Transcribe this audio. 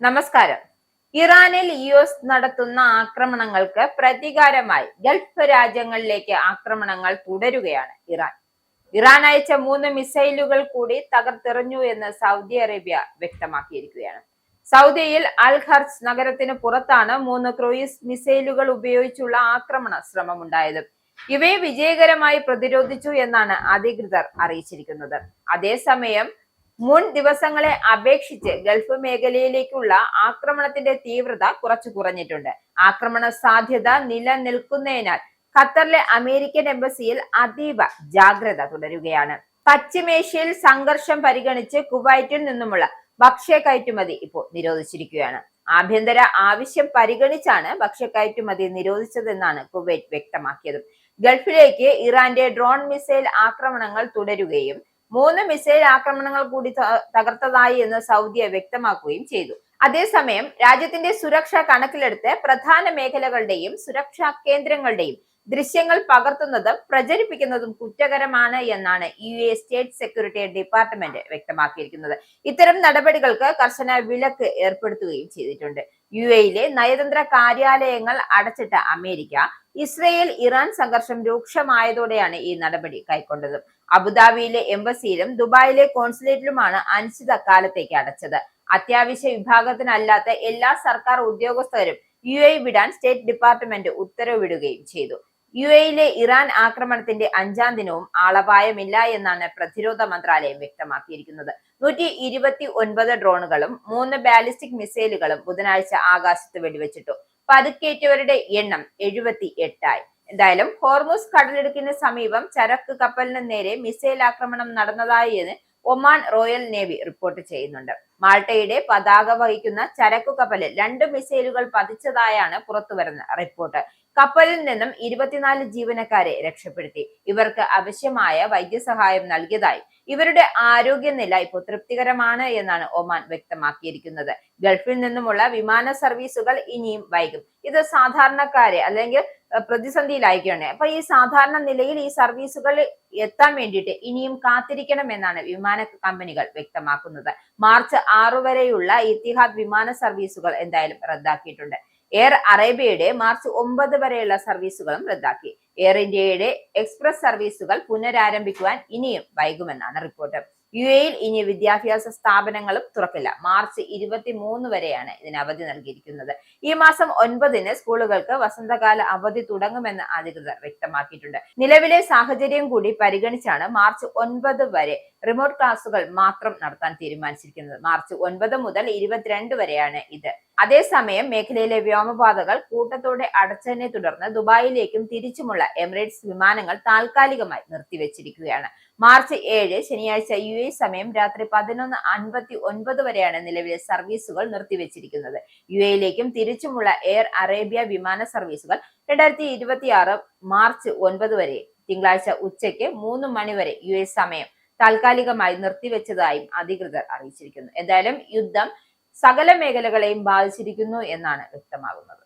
നമസ്കാരം. ഇറാനിൽ US നടത്തുന്ന ആക്രമണങ്ങൾക്ക് പ്രതികാരമായി ഗൾഫ് രാജ്യങ്ങളിലേക്ക് ആക്രമണങ്ങൾ തുടരുകയാണ് ഇറാൻ അയച്ച 3 മിസൈലുകൾ കൂടി തകർത്തെറിഞ്ഞു എന്ന് സൗദി അറേബ്യ വ്യക്തമാക്കിയിരിക്കുകയാണ്. സൗദിയിൽ അൽ ഖർസ് നഗരത്തിന് പുറത്താണ് 3 ക്രൂയിസ് മിസൈലുകൾ ഉപയോഗിച്ചുള്ള ആക്രമണ ശ്രമമുണ്ടായത്. ഇവയെ വിജയകരമായി പ്രതിരോധിച്ചു എന്നാണ് അധികൃതർ അറിയിച്ചിരിക്കുന്നത്. അതേസമയം മുൻ ദിവസങ്ങളെ അപേക്ഷിച്ച് ഗൾഫ് മേഖലയിലേക്കുള്ള ആക്രമണത്തിന്റെ തീവ്രത കുറച്ചു കുറഞ്ഞിട്ടുണ്ട്. ആക്രമണ സാധ്യത നിലനിൽക്കുന്നതിനാൽ ഖത്തറിലെ അമേരിക്കൻ എംബസിയിൽ അതീവ ജാഗ്രത തുടരുകയാണ്. പശ്ചിമേഷ്യയിൽ സംഘർഷം പരിഗണിച്ച് കുവൈറ്റിൽ നിന്നുമുള്ള ഭക്ഷ്യ കയറ്റുമതി ഇപ്പോൾ നിരോധിച്ചിരിക്കുകയാണ്. ആഭ്യന്തര ആവശ്യം പരിഗണിച്ചാണ് ഭക്ഷ്യ കയറ്റുമതി നിരോധിച്ചതെന്നാണ് കുവൈറ്റ് വ്യക്തമാക്കിയത്. ഗൾഫിലേക്ക് ഇറാന്റെ ഡ്രോൺ മിസൈൽ ആക്രമണങ്ങൾ തുടരുകയും 3 മിസൈൽ ആക്രമണങ്ങൾ കൂടി തകർത്തതായി എന്ന് സൗദി വ്യക്തമാക്കുകയും ചെയ്തു. അതേസമയം രാജ്യത്തിന്റെ സുരക്ഷ കണക്കിലെടുത്ത് പ്രധാന മേഖലകളുടെയും സുരക്ഷാ കേന്ദ്രങ്ങളുടെയും ദൃശ്യങ്ങൾ പകർത്തുന്നതും പ്രചരിപ്പിക്കുന്നതും കുറ്റകരമാണ് എന്നാണ് UAE സ്റ്റേറ്റ് സെക്യൂരിറ്റി ഡിപ്പാർട്ട്മെന്റ് വ്യക്തമാക്കിയിരിക്കുന്നത്. ഇത്തരം നടപടികൾക്ക് കർശന വിലക്ക് ഏർപ്പെടുത്തുകയും ചെയ്തിട്ടുണ്ട്. UAE നയതന്ത്ര കാര്യാലയങ്ങൾ അടച്ചിട്ട അമേരിക്ക ഇസ്രയേൽ ഇറാൻ സംഘർഷം രൂക്ഷമായതോടെയാണ് ഈ നടപടി കൈക്കൊണ്ടത്. അബുദാബിയിലെ എംബസിയിലും ദുബായിലെ കോൺസുലേറ്റിലുമാണ് അനിശ്ചിത കാലത്തേക്ക് അടച്ചത്. അത്യാവശ്യ വിഭാഗത്തിനല്ലാത്ത എല്ലാ സർക്കാർ ഉദ്യോഗസ്ഥരും UAE വിടാൻ സ്റ്റേറ്റ് ഡിപ്പാർട്ട്മെന്റ് ഉത്തരവിടുകയും ചെയ്തു. UAE ഇറാൻ ആക്രമണത്തിന്റെ 5ാം ദിനവും ആളപായമില്ല എന്നാണ് പ്രതിരോധ മന്ത്രാലയം വ്യക്തമാക്കിയിരിക്കുന്നത്. 129 ഡ്രോണുകളും 3 ബാലിസ്റ്റിക് മിസൈലുകളും ബുധനാഴ്ച ആകാശത്ത് വെടിവെച്ചിട്ടു. പരുക്കേറ്റവരുടെ എണ്ണം 78 എന്തായാലും ഹോർമുസ് കടലിടുക്കിന് സമീപം ചരക്ക് കപ്പലിന് നേരെ മിസൈൽ ആക്രമണം നടന്നതായി ഒമാൻ റോയൽ നേവി റിപ്പോർട്ട് ചെയ്യുന്നുണ്ട്. മാൾട്ടയുടെ പതാക വഹിക്കുന്ന ചരക്കു കപ്പലിൽ 2 മിസൈലുകൾ പതിച്ചതായാണ് പുറത്തുവരുന്ന റിപ്പോർട്ട്. കപ്പലിൽ നിന്നും 24 ജീവനക്കാരെ രക്ഷപ്പെടുത്തി. ഇവർക്ക് ആവശ്യമായ വൈദ്യസഹായം നൽകിയതായി ഇവരുടെ ആരോഗ്യനില ഇപ്പോൾ തൃപ്തികരമാണ് എന്നാണ് ഒമാൻ വ്യക്തമാക്കിയിരിക്കുന്നത്. ഗൾഫിൽ നിന്നുമുള്ള വിമാന സർവീസുകൾ ഇനിയും വൈകും. ഇത് സാധാരണക്കാരെ അല്ലെങ്കിൽ പ്രതിസന്ധിയിലായിരിക്കുകയാണ്. അപ്പൊ ഈ സാധാരണ നിലയിൽ ഈ സർവീസുകൾ എത്താൻ വേണ്ടിയിട്ട് ഇനിയും കാത്തിരിക്കണം എന്നാണ് വിമാന കമ്പനികൾ വ്യക്തമാക്കുന്നത്. മാർച്ച് 6 വരെയുള്ള ഇത്തിഹാദ് വിമാന സർവീസുകൾ എന്തായാലും റദ്ദാക്കിയിട്ടുണ്ട്. എയർ അറേബ്യയുടെ മാർച്ച് 9 വരെയുള്ള സർവീസുകളും റദ്ദാക്കി. എയർ ഇന്ത്യയുടെ എക്സ്പ്രസ് സർവീസുകൾ പുനരാരംഭിക്കുവാൻ ഇനിയും വൈകുമെന്നാണ് റിപ്പോർട്ട്. UAE ഇനി വിദ്യാഭ്യാസ സ്ഥാപനങ്ങളും തുറക്കില്ല. മാർച്ച് 23 വരെയാണ് ഇതിന് അവധി നൽകിയിരിക്കുന്നത്. ഈ മാസം 9 സ്കൂളുകൾക്ക് വസന്തകാല അവധി തുടങ്ങുമെന്ന് അധികൃതർ വ്യക്തമാക്കിയിട്ടുണ്ട്. നിലവിലെ സാഹചര്യം കൂടി പരിഗണിച്ചാണ് മാർച്ച് 9 വരെ റിമോട്ട് ക്ലാസുകൾ മാത്രം നടത്താൻ തീരുമാനിച്ചിരിക്കുന്നത്. മാർച്ച് 9 മുതൽ 22 വരെയാണ് ഇത്. അതേസമയം മേഖലയിലെ വ്യോമപാതകൾ കൂട്ടത്തോടെ അടച്ചതിനെ തുടർന്ന് ദുബായിലേക്കും തിരിച്ചുമുള്ള എമിറേറ്റ്സ് വിമാനങ്ങൾ താൽക്കാലികമായി നിർത്തിവെച്ചിരിക്കുകയാണ്. മാർച്ച് 7 ശനിയാഴ്ച UAE സമയം രാത്രി 11:59 വരെയാണ് നിലവിലെ സർവീസുകൾ നിർത്തിവെച്ചിരിക്കുന്നത്. UAEയിലേക്കും തിരിച്ചുമുള്ള എയർ അറേബ്യ വിമാന സർവീസുകൾ 2026 മാർച്ച് 9 വരെ തിങ്കളാഴ്ച ഉച്ചയ്ക്ക് 3 മണി വരെ UAE സമയം താൽക്കാലികമായി നിർത്തിവെച്ചതായും അധികൃതർ അറിയിച്ചിരിക്കുന്നു. എന്തായാലും യുദ്ധം സകല മേഖലകളെയും ബാധിച്ചിരിക്കുന്നു എന്നാണ് വ്യക്തമാകുന്നത്.